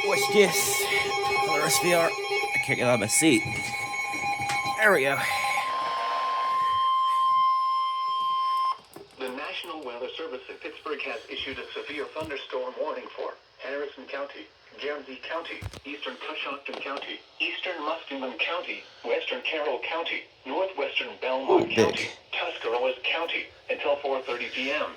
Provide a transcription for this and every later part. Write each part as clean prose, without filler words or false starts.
Watch this. Another SVR. I can't get out of my seat. There we go. The National Weather Service in Pittsburgh has issued a severe thunderstorm warning for Harrison County, Guernsey County, Eastern Coshocton County, Eastern Muskingum County, Western Carroll County, Northwestern Belmont County, Tuscarawas County, until 4:30 p.m.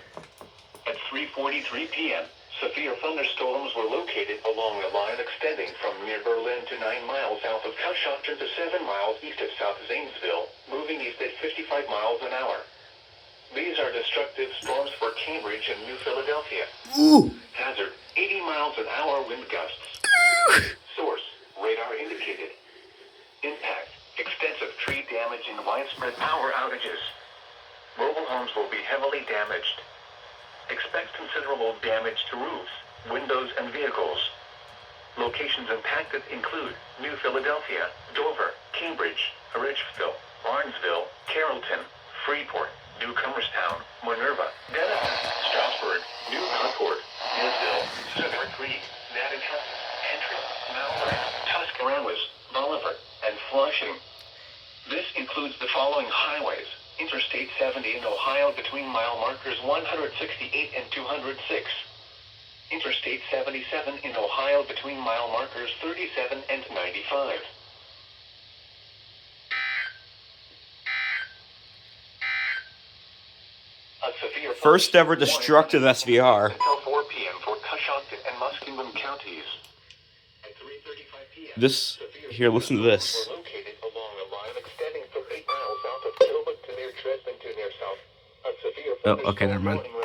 At 3:43 p.m., severe thunderstorms were located along a line extending from near Berlin to 9 miles south of Coshocton to 7 miles east of South Zanesville, moving east at 55 miles an hour. These are destructive storms for Cambridge and New Philadelphia. Ooh. Hazard, 80 miles an hour wind gusts. Source, radar indicated. Impact, extensive tree damage and widespread power outages. Mobile homes will be heavily damaged. Expect considerable damage to roofs, windows, and vehicles. Locations impacted include New Philadelphia, Dover, Cambridge, Ridgeville, Barnesville, Carrollton, Freeport, Newcomerstown, Minerva, Denison, Strasburg, New Concord, Millsville, Cedar Creek, Natick, Entry, Malvern, Tuscarawas, Bolivar, and Flushing. This includes the following highways: Interstate 70 in Ohio between mile markers 168 and 206. Interstate 77 in Ohio between mile markers 37 and 95. A severe First ever destructive SVR. until 4 p.m. for Coshocton and Muskingum counties. At 3:35 p.m. This here, listen to this. Were located along a line extending from 8 miles south of Kilbuck to near Dresden to near south. A severe Oh, okay, never mind. thunderstorm warning